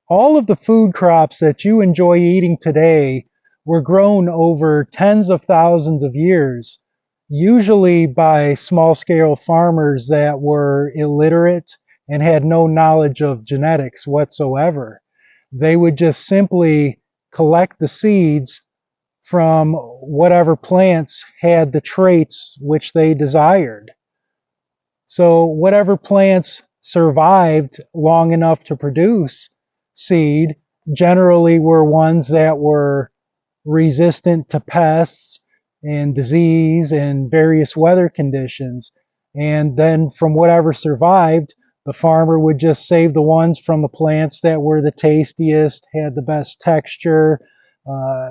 all of the food crops that you enjoy eating today were grown over tens of thousands of years, usually by small-scale farmers that were illiterate and had no knowledge of genetics whatsoever. They would just simply collect the seeds from whatever plants had the traits which they desired. So whatever plants survived long enough to produce seed generally were ones that were resistant to pests and disease and various weather conditions. And then from whatever survived, the farmer would just save the ones from the plants that were the tastiest, had the best texture,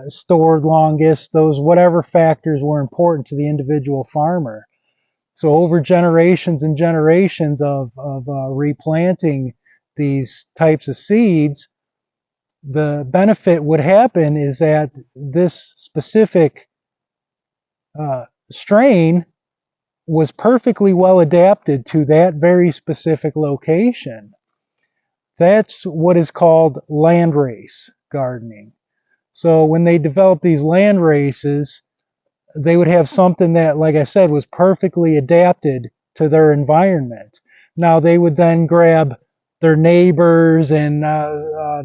stored longest, those whatever factors were important to the individual farmer. So over generations and generations of replanting these types of seeds, the benefit would happen is that this specific strain was perfectly well adapted to that very specific location. That's what is called landrace gardening. So when they developed these land races, they would have something that, like I said, was perfectly adapted to their environment. Now they would then grab their neighbors and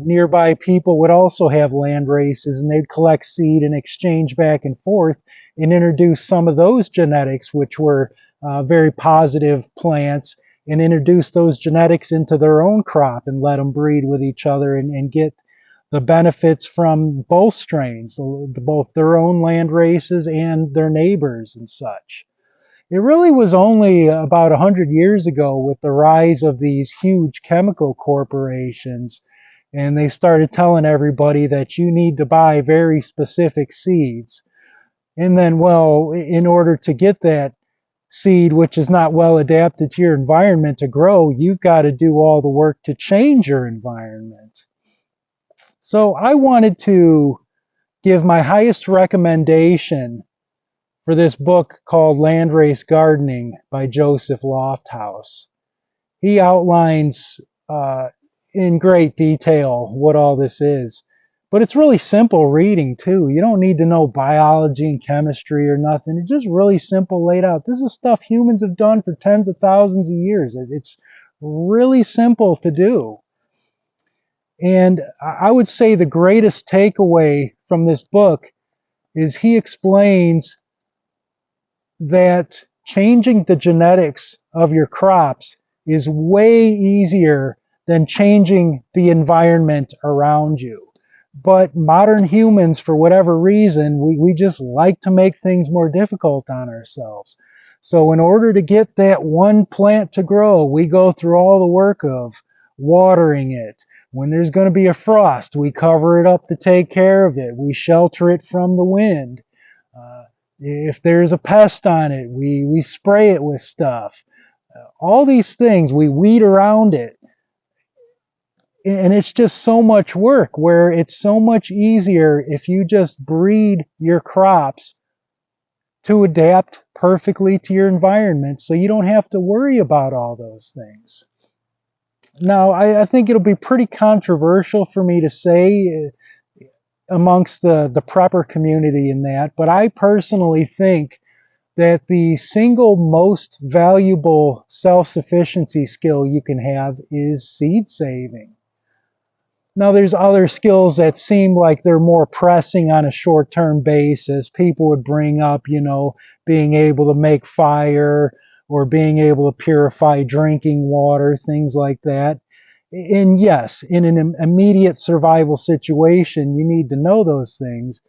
nearby people would also have land races, and they'd collect seed and exchange back and forth and introduce some of those genetics, which were very positive plants, and introduce those genetics into their own crop and let them breed with each other and get the benefits from both strains, both their own land races and their neighbors and such. It really was only about 100 years ago with the rise of these huge chemical corporations, and they started telling everybody that you need to buy very specific seeds. And then, well, in order to get that seed, which is not well adapted to your environment to grow, you've got to do all the work to change your environment. So I wanted to give my highest recommendation for this book called Landrace Gardening by Joseph Lofthouse. He outlines in great detail what all this is. But it's really simple reading too. You don't need to know biology and chemistry or nothing. It's just really simple laid out. This is stuff humans have done for tens of thousands of years. It's really simple to do. And I would say the greatest takeaway from this book is he explains that changing the genetics of your crops is way easier than changing the environment around you. But modern humans, for whatever reason, we just like to make things more difficult on ourselves. So in order to get that one plant to grow, we go through all the work of watering it. When there's going to be a frost, we cover it up to take care of it. We shelter it from the wind. If there's a pest on it, we spray it with stuff. All these things, we weed around it. And it's just so much work, where it's so much easier if you just breed your crops to adapt perfectly to your environment, so you don't have to worry about all those things. Now, I think it'll be pretty controversial for me to say amongst the prepper community in that, but I personally think that the single most valuable self-sufficiency skill you can have is seed saving. Now, there's other skills that seem like they're more pressing on a short-term basis. People would bring up, being able to make fire or being able to purify drinking water, things like that. And yes, in an immediate survival situation, you need to know those things.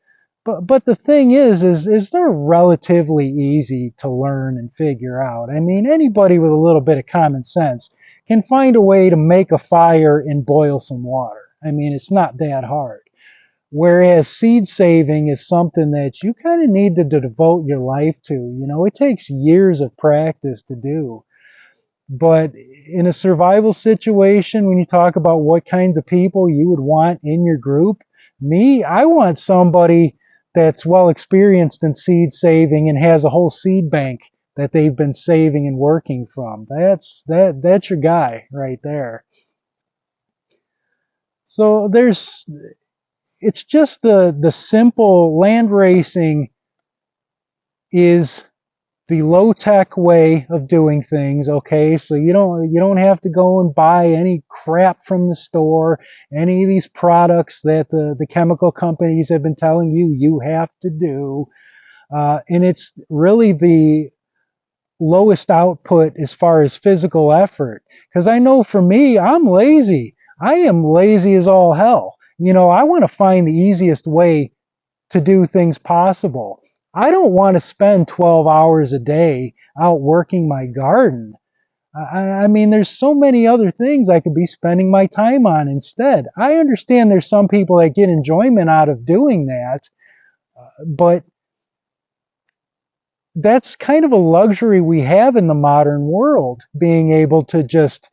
But the thing is they're relatively easy to learn and figure out. I mean, anybody with a little bit of common sense can find a way to make a fire and boil some water. I mean, it's not that hard. Whereas seed saving is something that you kind of need to devote your life to. It takes years of practice to do. But in a survival situation, when you talk about what kinds of people you would want in your group, I want somebody that's well experienced in seed saving and has a whole seed bank that they've been saving and working from. That's your guy right there. So it's just the simple land racing is the low-tech way of doing things, okay? So you don't have to go and buy any crap from the store, any of these products that the chemical companies have been telling you have to do. And it's really the lowest output as far as physical effort. Because I know for me, I'm lazy. I am lazy as all hell. I want to find the easiest way to do things possible. I don't want to spend 12 hours a day out working my garden. I mean, there's so many other things I could be spending my time on instead. I understand there's some people that get enjoyment out of doing that, but that's kind of a luxury we have in the modern world, being able to just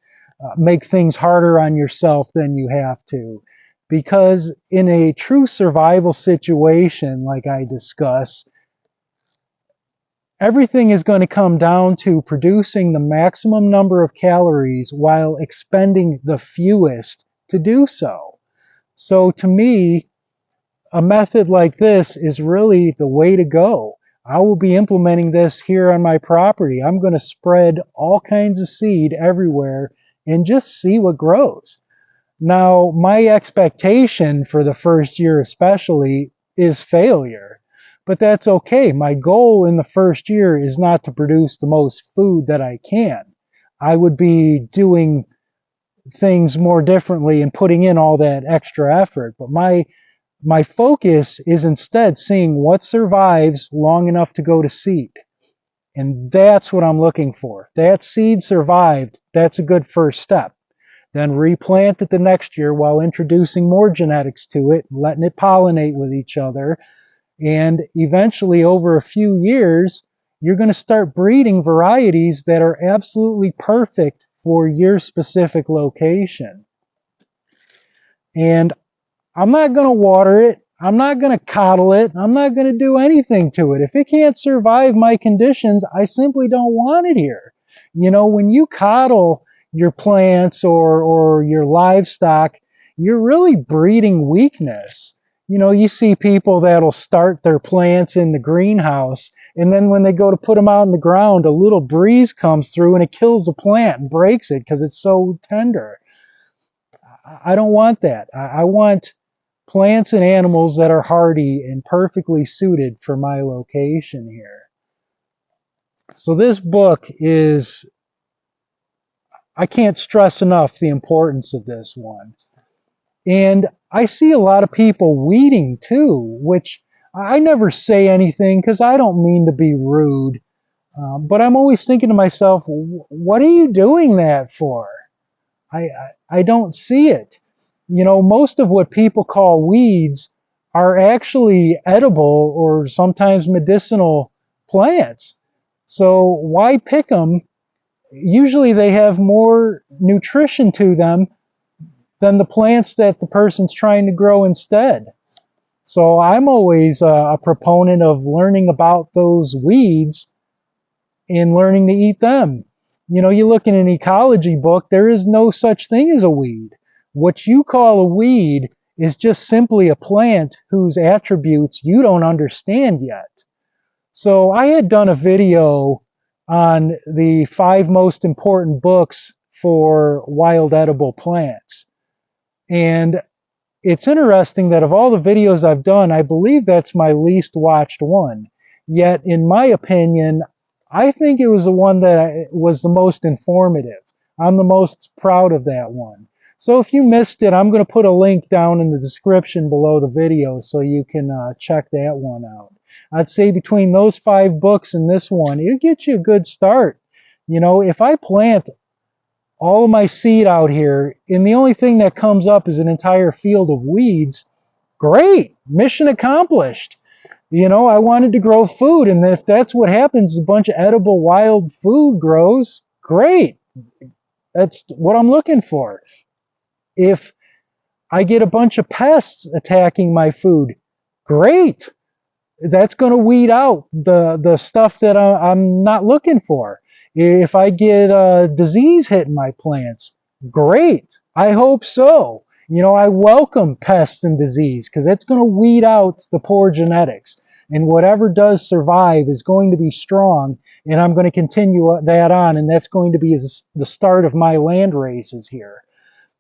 make things harder on yourself than you have to. Because in a true survival situation, like I discuss, everything is going to come down to producing the maximum number of calories while expending the fewest to do so. So to me, a method like this is really the way to go. I will be implementing this here on my property. I'm going to spread all kinds of seed everywhere and just see what grows. Now, my expectation for the first year especially is failure, but that's okay. My goal in the first year is not to produce the most food that I can. I would be doing things more differently and putting in all that extra effort, but my focus is instead seeing what survives long enough to go to seed. And that's what I'm looking for. That seed survived. That's a good first step. Then replant it the next year while introducing more genetics to it, letting it pollinate with each other. And eventually, over a few years, you're going to start breeding varieties that are absolutely perfect for your specific location. And I'm not going to water it. I'm not going to coddle it. I'm not going to do anything to it. If it can't survive my conditions, I simply don't want it here. When you coddle your plants or your livestock, you're really breeding weakness. You see people that'll start their plants in the greenhouse, and then when they go to put them out in the ground, a little breeze comes through and it kills the plant and breaks it because it's so tender. I don't want that. I want plants and animals that are hardy and perfectly suited for my location here. So this book I can't stress enough the importance of this one. And I see a lot of people weeding too, which I never say anything because I don't mean to be rude. But I'm always thinking to myself, what are you doing that for? I don't see it. Most of what people call weeds are actually edible or sometimes medicinal plants. So why pick them? Usually they have more nutrition to them than the plants that the person's trying to grow instead. So I'm always a proponent of learning about those weeds and learning to eat them. You look in an ecology book, there is no such thing as a weed. What you call a weed is just simply a plant whose attributes you don't understand yet. So I had done a video on the 5 most important books for wild edible plants. And it's interesting that of all the videos I've done, I believe that's my least watched one. Yet, in my opinion, I think it was the one that was the most informative. I'm the most proud of that one. So if you missed it, I'm going to put a link down in the description below the video so you can check that one out. I'd say between those 5 books and this one, it'll get you a good start. If I plant all of my seed out here and the only thing that comes up is an entire field of weeds, great, mission accomplished. I wanted to grow food, and if that's what happens, a bunch of edible wild food grows, great. That's what I'm looking for. If I get a bunch of pests attacking my food, great. That's going to weed out the stuff that I'm not looking for. If I get a disease hitting my plants, great. I hope so. You know, I welcome pests and disease because it's going to weed out the poor genetics. And whatever does survive is going to be strong, and I'm going to continue that on, and that's going to be the start of my land races here.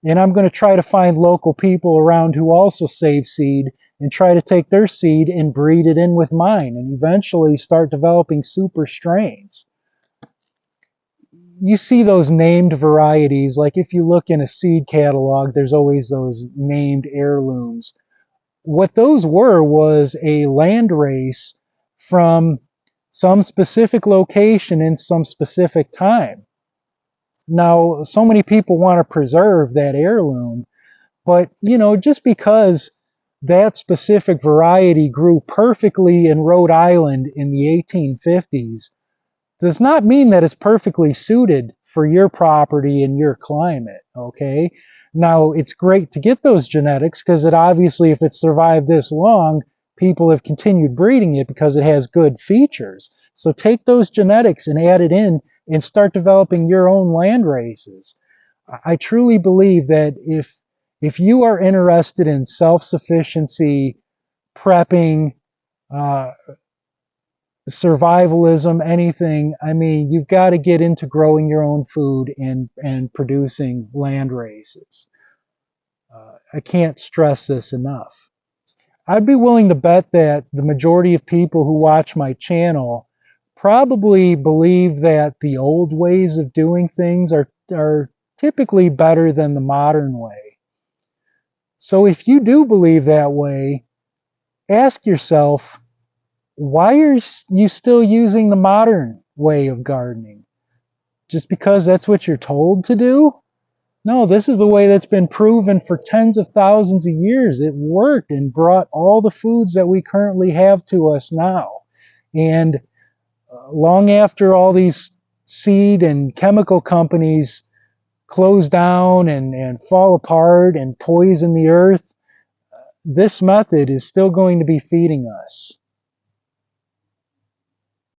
And I'm going to try to find local people around who also save seed and try to take their seed and breed it in with mine and eventually start developing super strains. You see those named varieties, like if you look in a seed catalog, there's always those named heirlooms. What those were was a land race from some specific location in some specific time. Now, so many people want to preserve that heirloom, but you know, just because that specific variety grew perfectly in Rhode Island in the 1850s does not mean that it's perfectly suited for your property and your climate, okay? Now, it's great to get those genetics because it obviously, if it's survived this long, people have continued breeding it because it has good features. So take those genetics and add it in and start developing your own land races. I truly believe that if you are interested in self-sufficiency, prepping, uh, survivalism, anything, I mean, you've got to get into growing your own food and producing land races. I can't stress this enough. I'd be willing to bet that the majority of people who watch my channel probably believe that the old ways of doing things are typically better than the modern way. So if you do believe that way, ask yourself, why are you still using the modern way of gardening? Just because that's what you're told to do? No, this is the way that's been proven for tens of thousands of years. It worked and brought all the foods that we currently have to us now. And long after all these seed and chemical companies close down and fall apart and poison the earth, this method is still going to be feeding us.